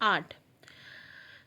8।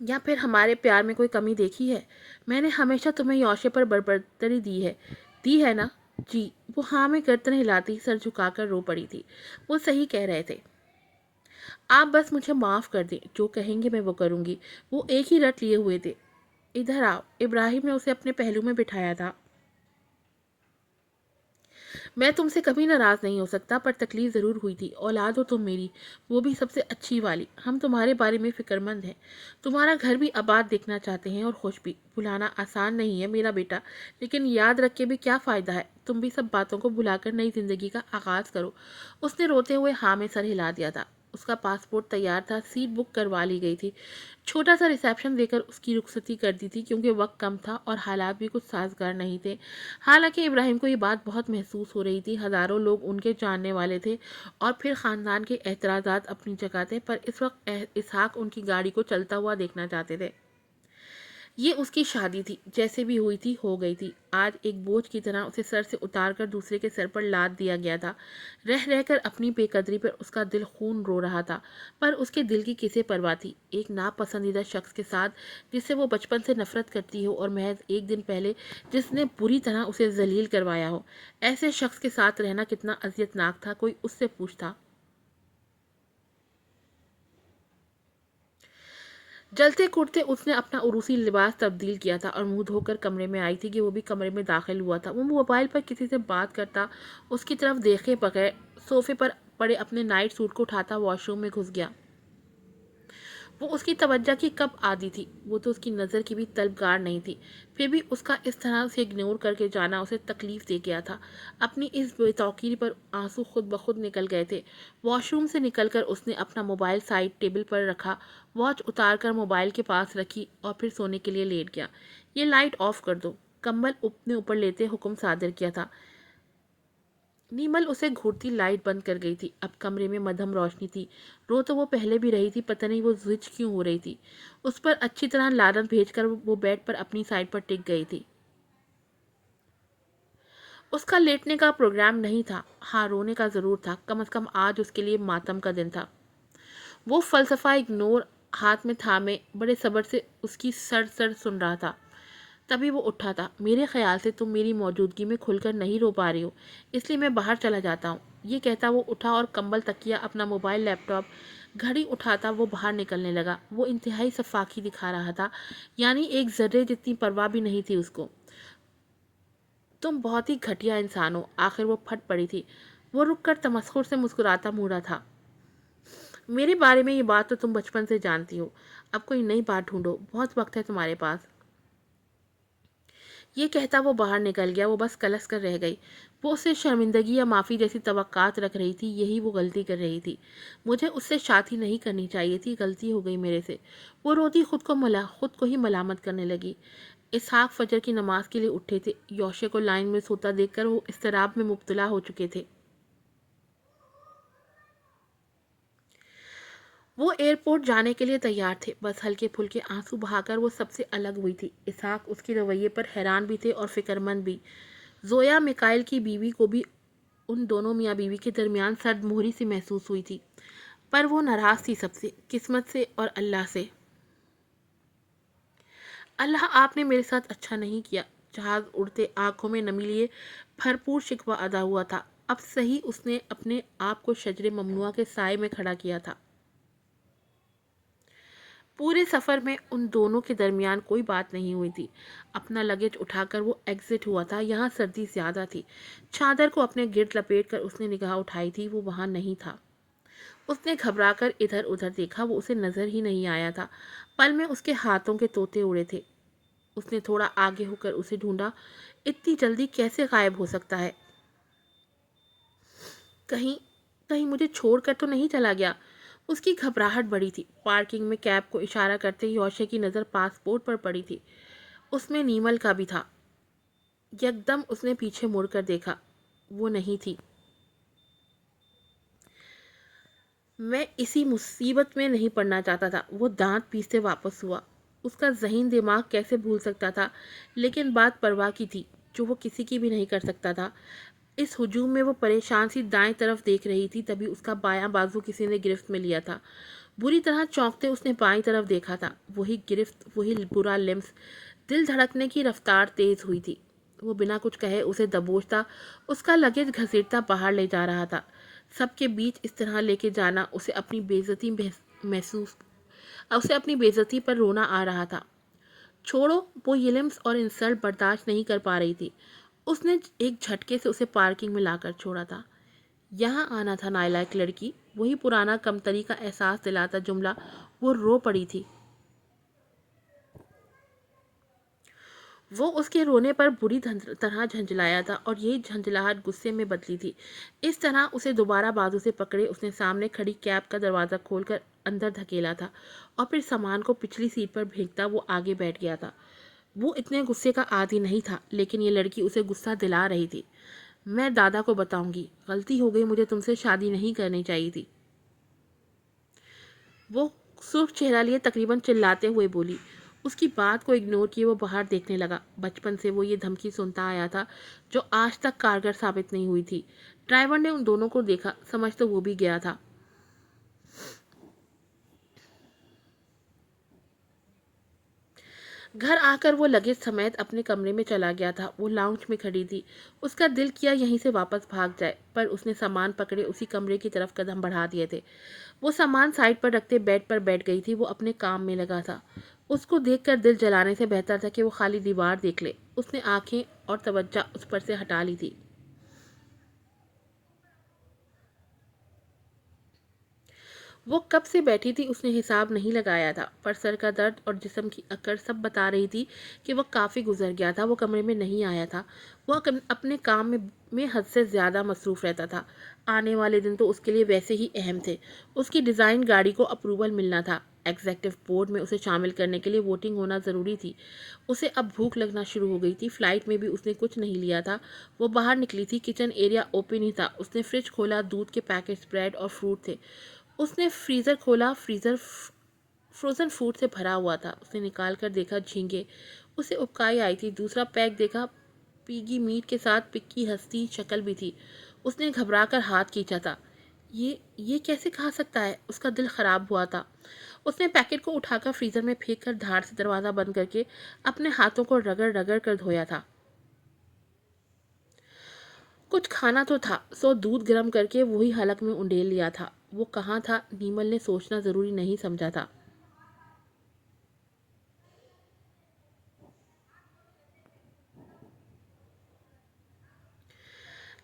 یا پھر ہمارے پیار میں کوئی کمی دیکھی ہے؟ میں نے ہمیشہ تمہیں یوشے پر بربری دی ہے نا؟ جی۔ وہ ہاں میں گردن ہلاتی سر جھکا کر رو پڑی تھی۔ وہ صحیح کہہ رہے تھے۔ آپ بس مجھے معاف کر دیں، جو کہیں گے میں وہ کروں گی۔ وہ ایک ہی رٹ لیے ہوئے تھے۔ ادھر آؤ، ابراہیم نے اسے اپنے پہلو میں بٹھایا تھا۔ میں تم سے کبھی ناراض نہیں ہو سکتا، پر تکلیف ضرور ہوئی تھی۔ اولاد ہو تم میری، وہ بھی سب سے اچھی والی۔ ہم تمہارے بارے میں فکر مند ہیں، تمہارا گھر بھی آباد دیکھنا چاہتے ہیں اور خوش بھی۔ بھلانا آسان نہیں ہے میرا بیٹا، لیکن یاد رکھ کے بھی کیا فائدہ ہے؟ تم بھی سب باتوں کو بھلا کر نئی زندگی کا آغاز کرو۔ اس نے روتے ہوئے ہاں میں سر ہلا دیا تھا۔ اس کا پاسپورٹ تیار تھا، سیٹ بک کروا لی گئی تھی۔ چھوٹا سا ریسیپشن دے کر اس کی رخصتی کر دی تھی، کیونکہ وقت کم تھا اور حالات بھی کچھ سازگار نہیں تھے۔ حالانکہ ابراہیم کو یہ بات بہت محسوس ہو رہی تھی۔ ہزاروں لوگ ان کے جاننے والے تھے اور پھر خاندان کے اعتراضات اپنی جگہ تھے، پر اس وقت اسحاق ان کی گاڑی کو چلتا ہوا دیکھنا چاہتے تھے۔ یہ اس کی شادی تھی، جیسے بھی ہوئی تھی ہو گئی تھی۔ آج ایک بوجھ کی طرح اسے سر سے اتار کر دوسرے کے سر پر لاد دیا گیا تھا۔ رہ رہ کر اپنی بے قدری پر اس کا دل خون رو رہا تھا، پر اس کے دل کی کسے پرواہ تھی؟ ایک ناپسندیدہ شخص کے ساتھ جس سے وہ بچپن سے نفرت کرتی ہو، اور محض ایک دن پہلے جس نے بری طرح اسے ذلیل کروایا ہو۔ ایسے شخص کے ساتھ رہنا کتنا اذیت ناک تھا، کوئی اس سے پوچھتا۔ جلتے کوٹتے اس نے اپنا عروسی لباس تبدیل کیا تھا اور منہ دھو کر کمرے میں آئی تھی کہ وہ بھی کمرے میں داخل ہوا تھا۔ وہ موبائل پر کسی سے بات کرتا، اس کی طرف دیکھے بغیر صوفے پر پڑے اپنے نائٹ سوٹ کو اٹھاتا واش روم میں گھس گیا۔ وہ اس کی توجہ کی کب عادی تھی؟ وہ تو اس کی نظر کی بھی طلبگار نہیں تھی، پھر بھی اس کا اس طرح اسے اگنور کر کے جانا اسے تکلیف دے گیا تھا۔ اپنی اس بے توقیری پر آنسو خود بخود نکل گئے تھے۔ واش روم سے نکل کر اس نے اپنا موبائل سائڈ ٹیبل پر رکھا، واچ اتار کر موبائل کے پاس رکھی اور پھر سونے کے لیے لیٹ گیا۔ یہ لائٹ آف کر دو، کمبل اپنے اوپر لیتے حکم صادر کیا تھا۔ نیمل اسے گھورتی لائٹ بند کر گئی تھی۔ اب کمرے میں مدھم روشنی تھی۔ رو تو وہ پہلے بھی رہی تھی، پتہ نہیں وہ زج کیوں ہو رہی تھی۔ اس پر اچھی طرح لعنت بھیج کر وہ بیڈ پر اپنی سائڈ پر ٹک گئی تھی۔ اس کا لیٹنے کا پروگرام نہیں تھا، ہاں رونے کا ضرور تھا۔ کم از کم آج اس کے لیے ماتم کا دن تھا۔ وہ فلسفہ اگنور ہاتھ میں تھامے بڑے صبر سے اس کی سر سن رہا تھا۔ تبھی وہ اٹھا تھا۔ میرے خیال سے تم میری موجودگی میں کھل کر نہیں رو پا رہی ہو، اس لیے میں باہر چلا جاتا ہوں۔ یہ کہتا وہ اٹھا اور کمبل تکیا، اپنا موبائل، لیپ ٹاپ، گھڑی اٹھاتا وہ باہر نکلنے لگا۔ وہ انتہائی سفاکی دکھا رہا تھا، یعنی ایک ذرے جتنی پرواہ بھی نہیں تھی اس کو۔ تم بہت ہی گھٹیا انسان ہو، آخر وہ پھٹ پڑی تھی۔ وہ رک کر تمسخر سے مسکراتا موڑا تھا۔ میرے بارے میں یہ بات تو تم بچپن سے جانتی ہو، اب کوئی نئی بات ڈھونڈو، بہت وقت ہے تمہارے پاس۔ یہ کہتا وہ باہر نکل گیا۔ وہ بس کلس کر رہ گئی۔ وہ اس سے شرمندگی یا معافی جیسی توقعات رکھ رہی تھی، یہی وہ غلطی کر رہی تھی۔ مجھے اس سے شادی نہیں کرنی چاہیے تھی، غلطی ہو گئی میرے سے۔ وہ روتی خود کو ہی ملامت کرنے لگی۔ اسحاق فجر کی نماز کے لیے اٹھے تھے۔ یوشے کو لائن میں سوتا دیکھ کر وہ اضطراب میں مبتلا ہو چکے تھے۔ وہ ایئرپورٹ جانے کے لیے تیار تھے، بس ہلکے پھلکے آنسو بہا کر وہ سب سے الگ ہوئی تھی۔ اسحاق اس کے رویے پر حیران بھی تھے اور فکر مند بھی۔ زویا میکائل کی بیوی کو بھی ان دونوں میاں بیوی کے درمیان سرد مہری سی محسوس ہوئی تھی، پر وہ ناراض تھی سب سے، قسمت سے اور اللہ سے۔ اللہ، آپ نے میرے ساتھ اچھا نہیں کیا۔ جہاز اڑتے آنکھوں میں نمی لیے بھرپور شکوہ ادا ہوا تھا۔ اب صحیح اس نے اپنے آپ کو شجر ممنوعہ کے سائے میں کھڑا کیا تھا۔ پورے سفر میں ان دونوں کے درمیان کوئی بات نہیں ہوئی تھی۔ اپنا لگیج اٹھا کر وہ ایگزٹ ہوا تھا۔ یہاں سردی زیادہ تھی۔ چادر کو اپنے گرد لپیٹ کر اس نے نگاہ اٹھائی تھی، وہ وہاں نہیں تھا۔ اس نے گھبرا کر ادھر ادھر دیکھا، وہ اسے نظر ہی نہیں آیا تھا۔ پل میں اس کے ہاتھوں کے طوطے اڑے تھے۔ اس نے تھوڑا آگے ہو کر اسے ڈھونڈا۔ اتنی جلدی کیسے غائب ہو سکتا ہے؟ کہیں مجھے چھوڑ کر تو نہیں چلا گیا؟ اس کی گھبراہٹ بڑی تھی۔ پارکنگ میں کیب کو اشارہ کرتے یوشے کی نظر پاسپورٹ پر پڑی تھی۔ اس میں نیمل کا بھی تھا۔ یکدم اس نے پیچھے مڑ کر دیکھا، وہ نہیں تھی۔ میں اسی مصیبت میں نہیں پڑنا چاہتا تھا۔ وہ دانت پیستے واپس ہوا۔ اس کا ذہین دماغ کیسے بھول سکتا تھا، لیکن بات پرواہ کی تھی جو وہ کسی کی بھی نہیں کر سکتا تھا۔ اس ہجوم میں وہ پریشان سی دائیں طرف دیکھ رہی تھی، تبھی اس کا بایاں بازو کسی نے گرفت میں لیا تھا۔ بری طرح چونکتے اس نے بائیں طرف دیکھا تھا، وہی گرفت، وہی برا لمس۔ دل دھڑکنے کی رفتار تیز ہوئی تھی۔ وہ بنا کچھ کہے اسے دبوچتا، اس کا لگیج گھسیٹتا باہر لے جا رہا تھا۔ سب کے بیچ اس طرح لے کے جانا اسے اپنی بے عزتی پر رونا آ رہا تھا۔ چھوڑو، وہ یہ لمس اور انسلٹ برداشت نہیں کر پا رہی تھی۔ اس نے ایک جھٹکے سے اسے پارکنگ میں لا کر چھوڑا تھا۔ یہاں آنا تھا نالائق لڑکی، وہی پرانا کمتری کا احساس دلاتا جملہ۔ وہ رو پڑی تھی۔ وہ اس کے رونے پر بری طرح جھنجھلایا تھا اور یہی جھنجھلاہٹ غصے میں بدلی تھی۔ اس طرح اسے دوبارہ بازو سے پکڑے اس نے سامنے کھڑی کیب کا دروازہ کھول کر اندر دھکیلا تھا اور پھر سامان کو پچھلی سیٹ پر پھینکتا وہ آگے بیٹھ گیا تھا۔ وہ اتنے غصے کا عادی نہیں تھا، لیکن یہ لڑکی اسے غصہ دلا رہی تھی۔ میں دادا کو بتاؤں گی، غلطی ہو گئی، مجھے تم سے شادی نہیں کرنی چاہیے تھی، وہ سرخ چہرہ لیے تقریباً چلاتے ہوئے بولی۔ اس کی بات کو اگنور کیے وہ باہر دیکھنے لگا۔ بچپن سے وہ یہ دھمکی سنتا آیا تھا جو آج تک کارگر ثابت نہیں ہوئی تھی۔ ڈرائیور نے ان دونوں کو دیکھا، سمجھ تو وہ بھی گیا تھا۔ گھر آ کر وہ لگیج سمیت اپنے کمرے میں چلا گیا تھا۔ وہ لاؤنج میں کھڑی تھی، اس کا دل کیا یہیں سے واپس بھاگ جائے، پر اس نے سامان پکڑے اسی کمرے کی طرف قدم بڑھا دیے تھے۔ وہ سامان سائڈ پر رکھتے بیڈ پر بیٹھ گئی تھی۔ وہ اپنے کام میں لگا تھا۔ اس کو دیکھ کر دل جلانے سے بہتر تھا کہ وہ خالی دیوار دیکھ لے۔ اس نے آنکھیں اور توجہ اس پر سے ہٹا لی تھی۔ وہ کب سے بیٹھی تھی اس نے حساب نہیں لگایا تھا، پر سر کا درد اور جسم کی اکڑ سب بتا رہی تھی کہ وہ کافی گزر گیا تھا۔ وہ کمرے میں نہیں آیا تھا، وہ اپنے کام میں حد سے زیادہ مصروف رہتا تھا۔ آنے والے دن تو اس کے لیے ویسے ہی اہم تھے۔ اس کی ڈیزائن گاڑی کو اپروول ملنا تھا، ایگزیکٹو بورڈ میں اسے شامل کرنے کے لیے ووٹنگ ہونا ضروری تھی۔ اسے اب بھوک لگنا شروع ہو گئی تھی۔ فلائٹ میں بھی اس نے کچھ نہیں لیا تھا۔ وہ باہر نکلی تھی، کچن ایریا اوپن ہی تھا۔ اس نے فریج کھولا، دودھ کے پیکٹس، بریڈ اور فروٹ تھے۔ اس نے فریزر کھولا، فریزر فروزن فوڈ سے بھرا ہوا تھا۔ اس نے نکال کر دیکھا، جھینگے، اسے ابکائی آئی تھی۔ دوسرا پیک دیکھا، پیگی میٹ کے ساتھ پکی ہستی شکل بھی تھی۔ اس نے گھبرا کر ہاتھ کھینچا تھا۔ یہ کیسے کھا سکتا ہے؟ اس کا دل خراب ہوا تھا۔ اس نے پیکٹ کو اٹھا کر فریزر میں پھینک کر دھاڑ سے دروازہ بند کر کے اپنے ہاتھوں کو رگڑ رگڑ کر دھویا تھا۔ کچھ کھانا تو تھا، سو دودھ گرم کر کے وہی حلق میں انڈیل لیا تھا۔ وہ کہاں تھا، نیمل نے سوچنا ضروری نہیں سمجھا تھا۔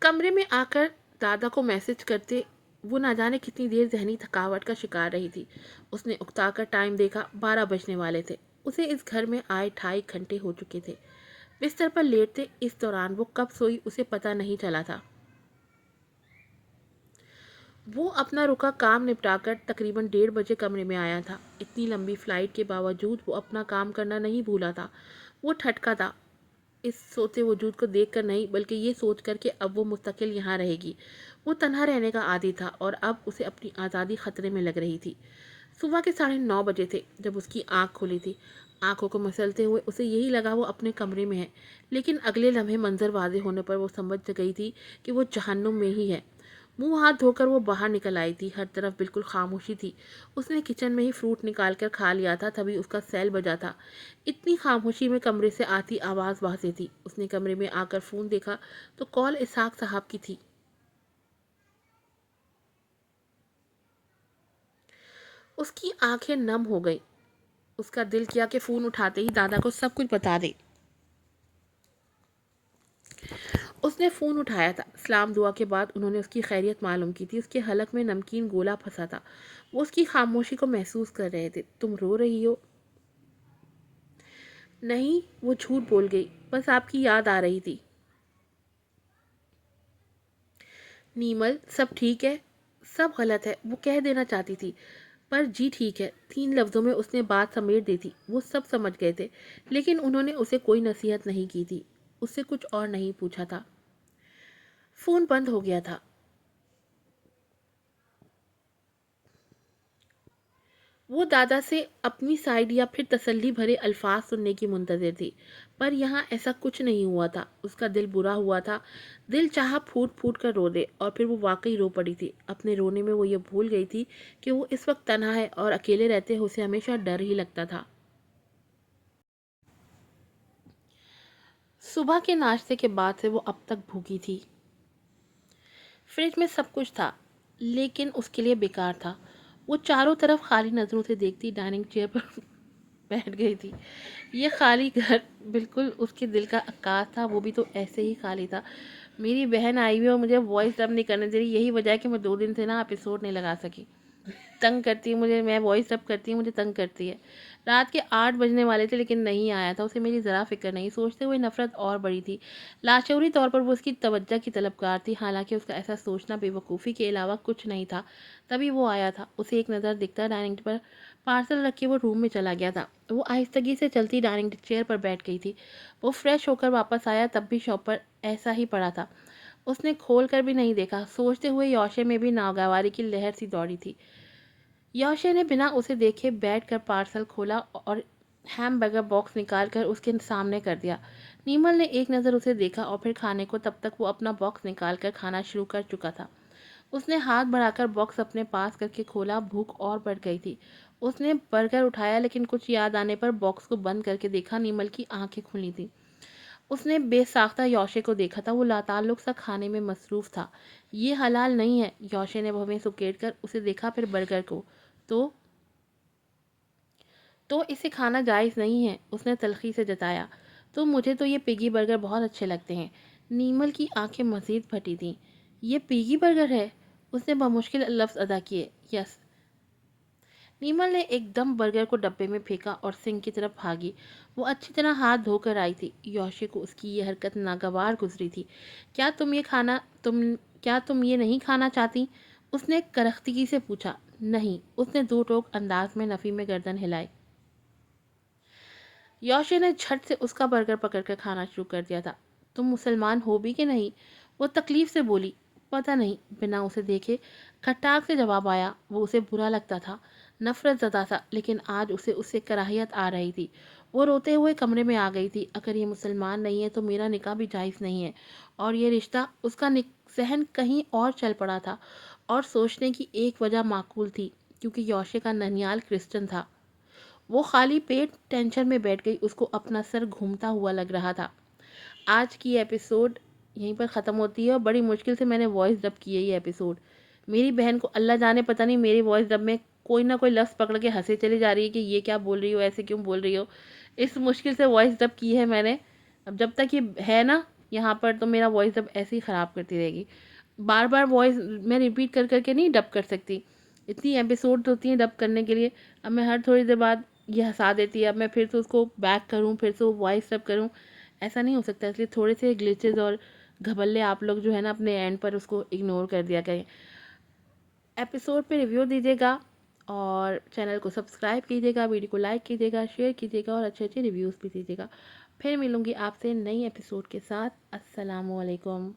کمرے میں آ کر دادا کو میسج کرتے وہ نہ جانے کتنی دیر ذہنی تھکاوٹ کا شکار رہی تھی۔ اس نے اکتا کر ٹائم دیکھا، 12 بجنے والے تھے۔ اسے اس گھر میں آئے 2.5 گھنٹے ہو چکے تھے۔ بستر پر لیٹتے اس دوران وہ کب سوئی اسے پتہ نہیں چلا تھا۔ وہ اپنا رکا کام نپٹا کر تقریباً 1:30 بجے کمرے میں آیا تھا۔ اتنی لمبی فلائٹ کے باوجود وہ اپنا کام کرنا نہیں بھولا تھا۔ وہ ٹھٹکا تھا، اس سوتے وجود کو دیکھ کر نہیں، بلکہ یہ سوچ کر کہ اب وہ مستقل یہاں رہے گی۔ وہ تنہا رہنے کا عادی تھا اور اب اسے اپنی آزادی خطرے میں لگ رہی تھی۔ صبح کے 9:30 بجے تھے جب اس کی آنکھ کھلی تھی۔ آنکھوں کو مسلتے ہوئے اسے یہی لگا وہ اپنے کمرے میں ہے، لیکن اگلے لمحے منظر واضح ہونے پر وہ سمجھ گئی تھی کہ وہ جہنم میں ہی ہے۔ منہ ہاتھ دھو کر وہ باہر نکل آئی تھی۔ ہر طرف بالکل خاموشی تھی۔ اس نے کچن میں ہی فروٹ نکال کر کھا لیا تھا، تبھی اس کا سیل بجا تھا۔ اتنی خاموشی میں کمرے سے آتی آواز واضح تھی۔ اس نے کمرے میں آ کر فون دیکھا تو کال اسحاق صاحب کی تھی۔ اس کی آنکھیں نم ہو گئی۔ اس کا دل کیا کہ فون اٹھاتے ہی دادا کو سب کچھ بتا دے۔ اس نے فون اٹھایا تھا۔ سلام دعا کے بعد انہوں نے اس کی خیریت معلوم کی تھی۔ اس کے حلق میں نمکین گولا پھنسا تھا۔ وہ اس کی خاموشی کو محسوس کر رہے تھے۔ تم رو رہی ہو؟ نہیں، وہ جھوٹ بول گئی، بس آپ کی یاد آ رہی تھی۔ نیمل، سب ٹھیک ہے؟ سب غلط ہے، وہ کہہ دینا چاہتی تھی، پر جی ٹھیک ہے 3 لفظوں میں اس نے بات سمیٹ دی تھی۔ وہ سب سمجھ گئے تھے، لیکن انہوں نے اسے کوئی نصیحت نہیں کی تھی، اس سے کچھ اور نہیں پوچھا تھا۔ فون بند ہو گیا تھا۔ وہ دادا سے اپنی سائڈ یا پھر تسلی بھرے الفاظ سننے کی منتظر تھی، پر یہاں ایسا کچھ نہیں ہوا تھا۔ اس کا دل برا ہوا تھا، دل چاہا پھوٹ پھوٹ کر رو دے، اور پھر وہ واقعی رو پڑی تھی۔ اپنے رونے میں وہ یہ بھول گئی تھی کہ وہ اس وقت تنہا ہے اور اکیلے رہتے اسے ہمیشہ ڈر ہی لگتا تھا۔ صبح کے ناشتے کے بعد سے وہ اب تک بھوکی تھی۔ فریج میں سب کچھ تھا، لیکن اس کے لیے بیکار تھا۔ وہ چاروں طرف خالی نظروں سے دیکھتی ڈائننگ چیئر پر بیٹھ گئی تھی۔ یہ خالی گھر بالکل اس کے دل کا عکاس تھا، وہ بھی تو ایسے ہی خالی تھا۔ میری بہن آئی ہوئی اور مجھے وائس ڈب نہیں کرنے دے رہی، یہی وجہ ہے کہ میں 2 دن سے ایپیسوڈ نہیں لگا سکی۔ تنگ کرتی ہے مجھے، میں وائس ڈب کرتی ہوں مجھے تنگ کرتی ہے۔ رات کے 8 بجنے والے تھے لیکن نہیں آیا تھا، اسے میری ذرا فکر نہیں۔ سوچتے ہوئے نفرت اور بڑی تھی۔ لاشعوری طور پر وہ اس کی توجہ کی طلبگار تھی، حالانکہ اس کا ایسا سوچنا بے وقوفی کے علاوہ کچھ نہیں تھا۔ تبھی وہ آیا تھا۔ اسے ایک نظر دکھتا ڈائننگ پر پارسل رکھ کے وہ روم میں چلا گیا تھا۔ وہ آہستگی سے چلتی ڈائننگ چیئر پر بیٹھ گئی تھی۔ وہ فریش ہو کر واپس آیا تب بھی شاپ پر ایسا ہی پڑا تھا۔ اس نے کھول کر بھی نہیں دیکھا۔ سوچتے ہوئے یوشے میں بھی ناگواری کی لہر سی دوڑی تھی۔ یوشے نے بنا اسے دیکھے بیٹھ کر پارسل کھولا اور ہیم برگر باکس نکال کر اس کے سامنے کر دیا۔ نیمل نے ایک نظر اسے دیکھا اور پھر کھانے کو، تب تک وہ اپنا باکس نکال کر کھانا شروع کر چکا تھا۔ اس نے ہاتھ بڑھا کر باکس اپنے پاس کر کے کھولا، بھوک اور بڑھ گئی تھی۔ اس نے برگر اٹھایا لیکن کچھ یاد آنے پر باکس کو بند کر کے دیکھا، نیمل کی آنکھیں کھلی تھی۔ اس نے بے ساختہ یوشے کو دیکھا تھا، وہ لاتعلق سا کھانے میں مصروف تھا۔ یہ حلال نہیں ہے، یوشے نے بھویں سکیٹ کر اسے دیکھا، پھر برگر کو۔ تو اسے کھانا جائز نہیں ہے، اس نے تلخی سے جتایا۔ تو مجھے تو یہ پیگی برگر بہت اچھے لگتے ہیں۔ نیمل کی آنکھیں مزید پھٹی تھیں۔ یہ پیگی برگر ہے؟ اس نے بمشکل لفظ ادا کیے۔ یس۔ نیمل نے ایک دم برگر کو ڈبے میں پھینکا اور سنک کی طرف بھاگی۔ وہ اچھی طرح ہاتھ دھو کر آئی تھی۔ یوشے کو اس کی یہ حرکت ناگوار گزری تھی۔ کیا تم یہ نہیں کھانا چاہتی؟ اس نے کرختگی سے پوچھا۔ نہیں، اس نے دو ٹوک انداز میں نفی میں گردن ہلائی۔ یوشے نے جھٹ سے اس کا برگر پکڑ کر کھانا شروع کر دیا تھا۔ تم مسلمان ہو بھی کہ نہیں؟ وہ تکلیف سے بولی۔ پتہ نہیں، بنا اسے دیکھے کھٹاک سے جواب آیا۔ وہ اسے برا لگتا تھا، نفرت زدہ تھا، لیکن آج اسے اس سے کراہیت آ رہی تھی۔ وہ روتے ہوئے کمرے میں آ گئی تھی۔ اگر یہ مسلمان نہیں ہے تو میرا نکاح بھی جائز نہیں ہے، اور یہ رشتہ، اس کا ذہن کہیں اور چل پڑا تھا، اور سوچنے کی ایک وجہ معقول تھی، کیونکہ یوشے کا ننیال کرسچن تھا۔ وہ خالی پیٹ ٹینشن میں بیٹھ گئی، اس کو اپنا سر گھومتا ہوا لگ رہا تھا۔ آج کی ایپیسوڈ یہیں پر ختم ہوتی ہے، اور بڑی مشکل سے میں نے وائس ڈب کی ہے یہ ایپیسوڈ۔ میری بہن کو اللہ جانے پتہ نہیں میری وائس ڈب میں کوئی نہ کوئی لفظ پکڑ کے ہنسے چلی جا رہی ہے کہ یہ کیا بول رہی ہو، ایسے کیوں بول رہی ہو۔ اس مشکل سے وائس ڈب کی ہے میں نے۔ اب جب تک یہ ہے نا یہاں پر، تو میرا وائس ڈب ایسے ہی خراب کرتی رہے گی۔ بار بار وائس میں ریپیٹ کر کر کے نہیں ڈب کر سکتی، اتنی ایپیسوڈ ہوتی ہیں ڈب کرنے کے لیے۔ اب میں ہر تھوڑی دیر بعد یہ ہنسا دیتی ہے، اب میں پھر سے اس کو بیک کروں، پھر سے وائس ڈب کروں، ایسا نہیں ہو سکتا۔ اس لیے تھوڑے سے گلیچز اور گھبلے آپ لوگ جو ہے نا اپنے اینڈ پر اس کو اگنور کر دیا کریں۔ ایپیسوڈ پہ ریویو دیجیے گا، اور چینل کو سبسکرائب کیجیے گا، ویڈیو کو لائک کیجیے گا، شیئر کیجیے گا، اور اچھے اچھے ریویوز بھی دیجیے گا۔ پھر ملوں گی آپ سے نئی ایپیسوڈ کے ساتھ۔ السلام علیکم۔